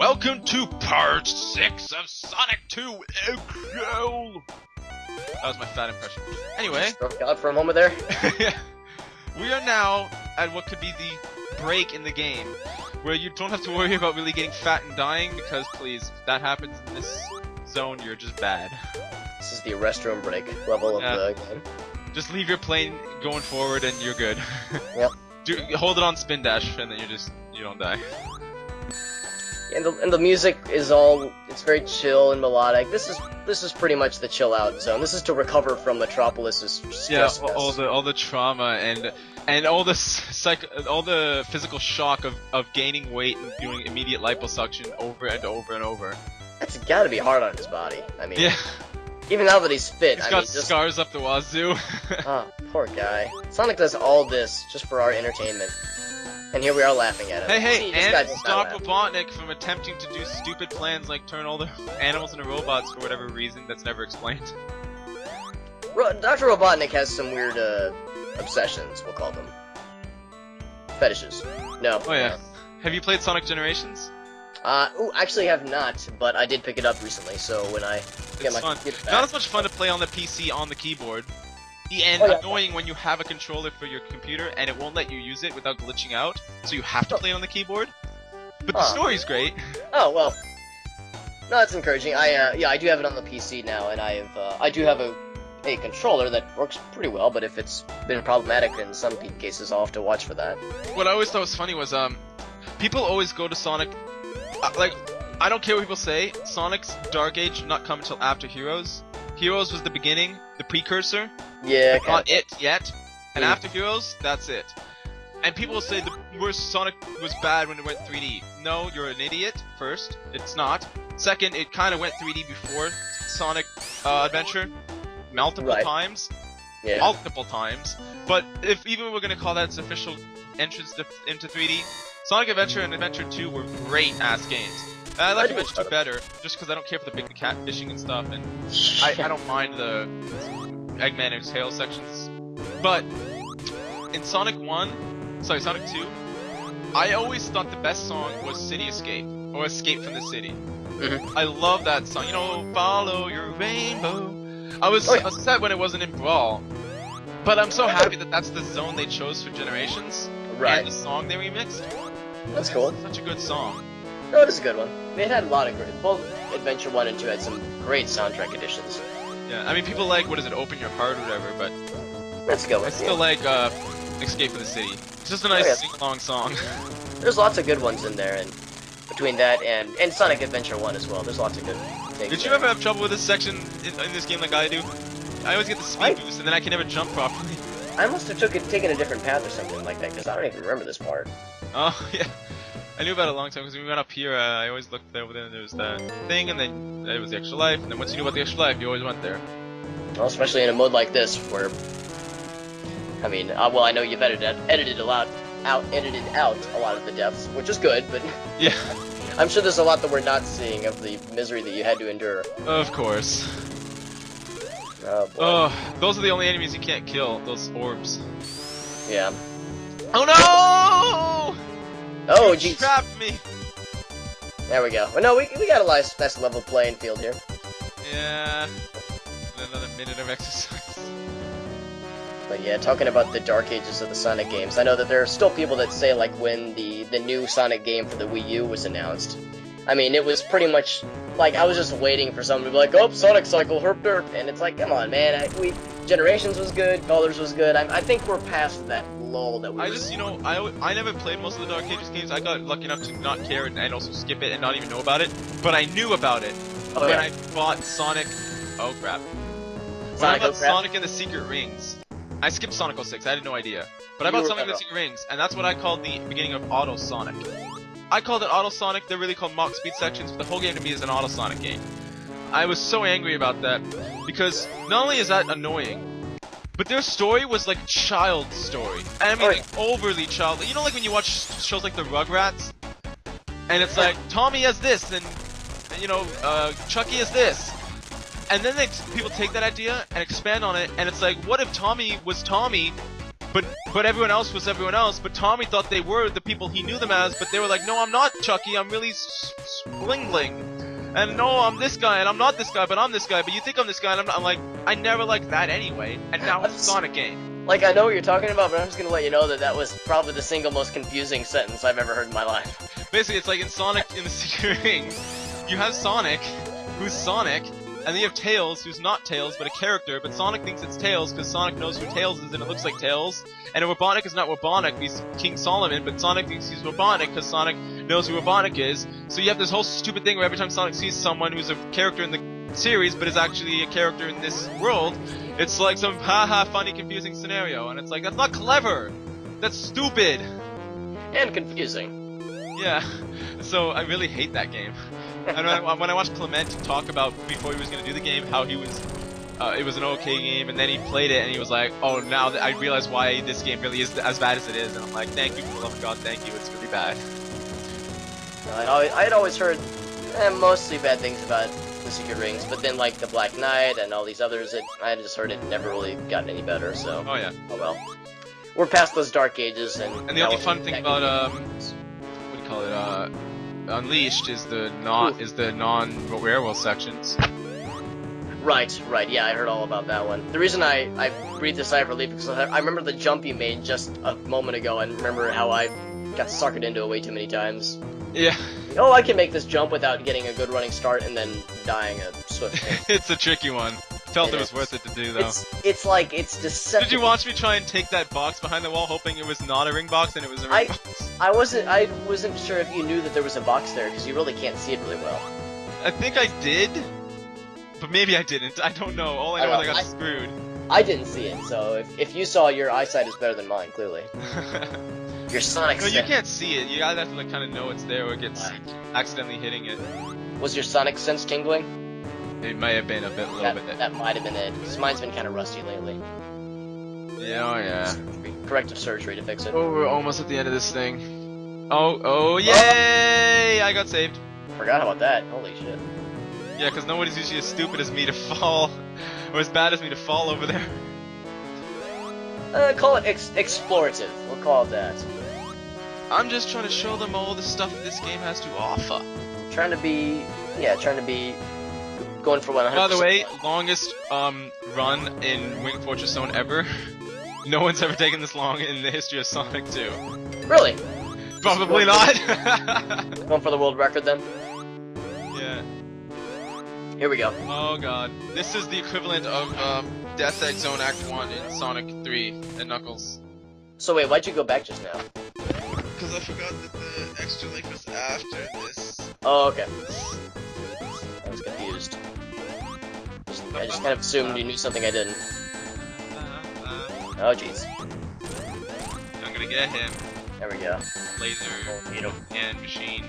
welcome to part 6 of Sonic 2 Echo. That was my fat impression. Anyway. Broke out for a moment there. We are now at what could be the break in the game, where you don't have to worry about really getting fat and dying, because please, if that happens in this zone, you're just bad. This is the restroom break level of the game. Just leave your plane going forward and you're good. Yep. Hold it on spin dash and then you don't die. And the music is it's very chill and melodic. This is pretty much the chill out zone. This is to recover from Metropolis's stress fest. all the trauma and all the physical shock of gaining weight and doing immediate liposuction over and over and over. That's gotta be hard on his body. I mean, yeah. Even now that he's fit, he's got scars up the wazoo. Oh, poor guy. Sonic does all this just for our entertainment. And here we are laughing at him. Hey, and stop Robotnik from attempting to do stupid plans like turn all the animals into robots for whatever reason that's never explained. Dr. Robotnik has some weird obsessions, we'll call them. Fetishes. No. Oh yeah. Have you played Sonic Generations? Actually have not, but I did pick it up recently, so when I get my computer back... Not as much fun to play on the PC on the keyboard. And annoying when you have a controller for your computer and it won't let you use it without glitching out, so you have to play on the keyboard. But the story's great. Oh well. No, that's encouraging. I do have it on the PC now, and I do have a controller that works pretty well. But if it's been problematic in some cases, I'll have to watch for that. What I always thought was funny was people always go to Sonic. Like, I don't care what people say. Sonic's Dark Age did not come until after Heroes. Heroes was the beginning, the precursor. Yeah, not it yet. And after Heroes, that's it. And people will say the worst Sonic was bad when it went 3D. No, you're an idiot. First, it's not. Second, it kind of went 3D before Sonic Adventure, multiple times. Yeah. Multiple times. But if even we're gonna call that its official entrance into 3D, Sonic Adventure and Adventure 2 were great ass games. I like Adventure 2 better, just because I don't care for the big catfishing and stuff, and I don't mind the Eggman and Tails sections. But in Sonic 2, I always thought the best song was City Escape, or Escape from the City. I love that song, you know, follow your rainbow. I was upset when it wasn't in Brawl, but I'm so happy that that's the zone they chose for Generations, and the song they remixed. That's cool. It's such a good song. No, it is a good one. It had a lot of great... Both Adventure 1 and 2 had some great soundtrack additions. Yeah, I mean, people like, what is it, Open Your Heart or whatever, but... That's a good one. I still like, Escape from the City. It's just a nice sing-along song. There's lots of good ones in there, and between that and Sonic Adventure 1 as well, there's lots of good things. Did you ever have trouble with this section in this game like I do? I always get the speed boost, and then I can never jump properly. I must have taken a different path or something like that, because I don't even remember this part. Oh, yeah. I knew about it a long time, because when we went up here, I always looked over there, and there was that thing, and then it was the extra life, and then once you knew about the extra life, you always went there. Well, especially in a mode like this, where... I mean, well, I know you've edited out a lot of the deaths, which is good, but... Yeah. I'm sure there's a lot that we're not seeing of the misery that you had to endure. Of course. Oh, boy. Oh, those are the only enemies you can't kill, those orbs. Yeah. Oh no! Oh, jeez. Trapped me! There we go. Well, no, we got a nice level playing field here. Yeah. Another minute of exercise. But yeah, talking about the dark ages of the Sonic games, I know that there are still people that say, like, when the new Sonic game for the Wii U was announced, I mean, it was pretty much, like, I was just waiting for someone to be like, oh, Sonic Cycle, herp derp, and it's like, come on, man, Generations was good, Colors was good, I think we're past that lull that we I never played most of the Dark Ages games. I got lucky enough to not care and also skip it and not even know about it, but I knew about it when I bought Sonic... Oh, crap. When I bought Sonic and the Secret Rings. I skipped Sonic 06, I had no idea. But I bought Sonic and the Secret Rings, and that's what I called the beginning of Auto Sonic. I called it Auto Sonic, they're really called Mach Speed sections, but the whole game to me is an Auto Sonic game. I was so angry about that, because not only is that annoying, but their story was like child story. And I mean, like, overly childlike. You know, like when you watch shows like the Rugrats? And it's like, Tommy has this, and, you know, Chucky has this. And then people take that idea and expand on it, and it's like, what if Tommy was Tommy, but everyone else was everyone else. But Tommy thought they were the people he knew them as, but they were like, no, I'm not Chucky. I'm really Bling Bling. And no, I'm this guy, and I'm not this guy, but I'm this guy. But you think I'm this guy, and I'm not. I'm like, I never liked that anyway. And now it's a Sonic game. Like, I know what you're talking about, but I'm just gonna let you know that that was probably the single most confusing sentence I've ever heard in my life. Basically, it's like in Sonic in the Secret Rings, you have Sonic, who's Sonic, and then you have Tails, who's not Tails, but a character, but Sonic thinks it's Tails because Sonic knows who Tails is and it looks like Tails. And Robotnik is not Robotnik, he's King Solomon, but Sonic thinks he's Robotnik because Sonic knows who Robotnik is. So you have this whole stupid thing where every time Sonic sees someone who's a character in the series, but is actually a character in this world, it's like some haha funny confusing scenario. And it's like, that's not clever! That's stupid! And confusing. Yeah, so I really hate that game. And when I watched Clement talk about before he was gonna do the game, how he was, it was an okay game, and then he played it and he was like, oh, now that I realize why this game really is as bad as it is, and I'm like, thank you for the love of God, thank you, it's really bad. I had always heard mostly bad things about the Secret Rings, but then like the Black Knight and all these others, I had just heard it never really gotten any better. So oh yeah, oh well, we're past those dark ages, and the only fun thing about what do you call it, Unleashed is the non-werewolf sections. Right, yeah, I heard all about that one. The reason I breathed a sigh of relief because I remember the jump you made just a moment ago, and remember how I got suckered into it way too many times. Yeah. Oh, I can make this jump without getting a good running start and then dying a swift hit. It's a tricky one. Felt it was worth it to do though. It's like, it's deceptive. Did you watch me try and take that box behind the wall, hoping it was not a ring box and it was a ring box? I wasn't sure if you knew that there was a box there because you really can't see it really well. I think I did, but maybe I didn't. I don't know. All I know is I got screwed. I didn't see it, so if you saw, your eyesight is better than mine, clearly. Your Sonic No, sense. you can't see it. You either have to like kind of know it's there or it gets accidentally hitting it. Was your Sonic sense tingling? It might have been a little bit. That might have been it, because mine's been kind of rusty lately. Yeah, oh yeah. Corrective surgery to fix it. Oh, we're almost at the end of this thing. Oh, yay! I got saved. Forgot about that. Holy shit. Yeah, because nobody's usually as stupid as me to fall, or as bad as me to fall over there. Call it explorative. We'll call it that. I'm just trying to show them all the stuff this game has to offer. Trying to be going for 100%. By the way, longest run in Wing Fortress Zone ever. No one's ever taken this long in the history of Sonic 2. Really? Probably not. Going for the world record then? Yeah. Here we go. Oh god. This is the equivalent of Death Egg Zone Act 1 in Sonic 3 and Knuckles. So wait, why'd you go back just now? Because I forgot that the extra life was after this. Oh, okay. I was confused. I just kind of assumed you knew something I didn't. Oh, jeez. I'm gonna get him. There we go. Laser hand machine.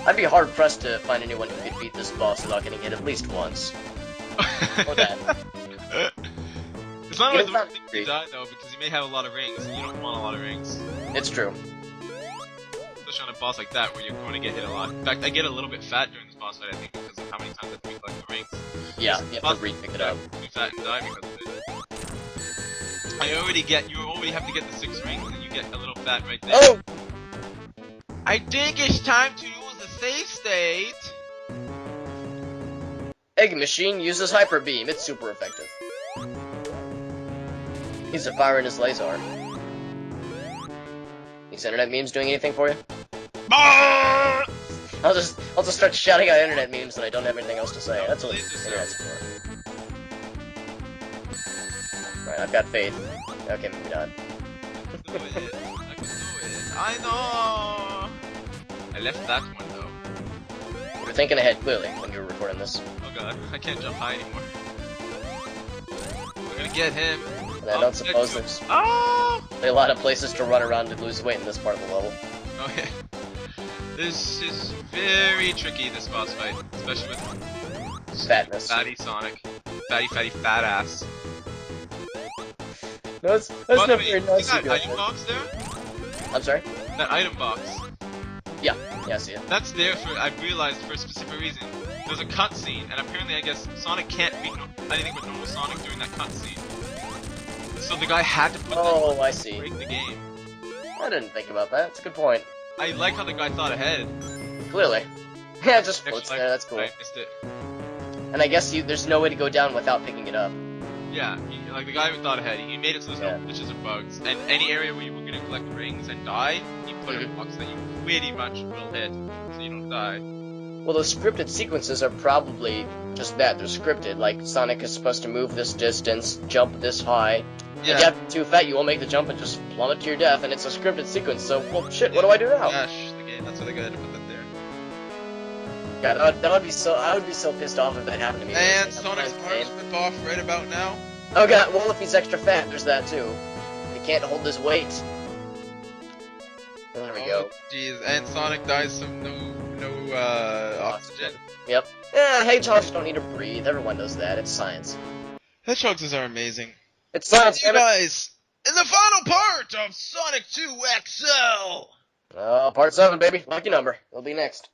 I'd be hard pressed to find anyone who could beat this boss without getting hit at least once. Or that. It's not always the worst thing to die though, because you may have a lot of rings, and you don't want a lot of rings. It's true. Especially on a boss like that, where you're going to get hit a lot. In fact, I get a little bit fat during this boss fight, I think, because of how many times I have to collect the rings. Yeah, you have to re-pick it up. Be fat and die because of it. You already have to get the 6 rings, and then you get a little fat right there. Oh! I think it's time to use the save state! Egg machine uses hyper beam. It's super effective. He's a fire in his laser. These internet memes doing anything for you? I'll just start shouting out internet memes and I don't have anything else to say. That's what internet's for. Right, I've got faith. Okay, maybe not. I can do it. I know! I left that one though. You were thinking ahead clearly when you were recording this. Oh god, I can't jump high anymore. We're gonna get him. And I don't suppose there's a lot of places to run around and lose weight in this part of the level. Oh yeah. This is very tricky, this boss fight. Especially with fatness. Fatty Sonic. Fatty, fat ass. No, that's not very nice. That item box there? I'm sorry? That item box. Yeah, I see it. That's there for, I've realized, for a specific reason. There's a cutscene, and apparently I guess Sonic can't beat anything but normal Sonic during that cutscene. So the guy had to put Oh, I see. break the game. I didn't think about that. It's a good point. I like how the guy thought ahead. Clearly. Yeah, it just floats Actually, there. That's cool. I missed it. And I guess there's no way to go down without picking it up. Yeah, like the guy who thought ahead, he made it so there's Yeah. no glitches or bugs. And any area where you were gonna collect rings and die, he put in blocks that you pretty much will hit, so you don't die. Well, those scripted sequences are probably just that. They're scripted. Like, Sonic is supposed to move this distance, jump this high. Yeah. If you have too fat, you will make the jump and just plummet to your death, and it's a scripted sequence, so, well, shit, what do I do now? Gosh, the game, that's why they gotta put that there. God, I would be so pissed off if that happened to me. And Sonic's arms rip off right about now. Oh god, well, if he's extra fat, there's that too. He can't hold his weight. There we go. Jeez, and Sonic dies from no oxygen. Yep. Yeah, hedgehogs don't need to breathe. Everyone knows that. It's science. Hedgehogs are amazing. It's science, You damn it. guys, in the final part of Sonic 2 XL! Part 7, baby. Lucky number. It'll be next.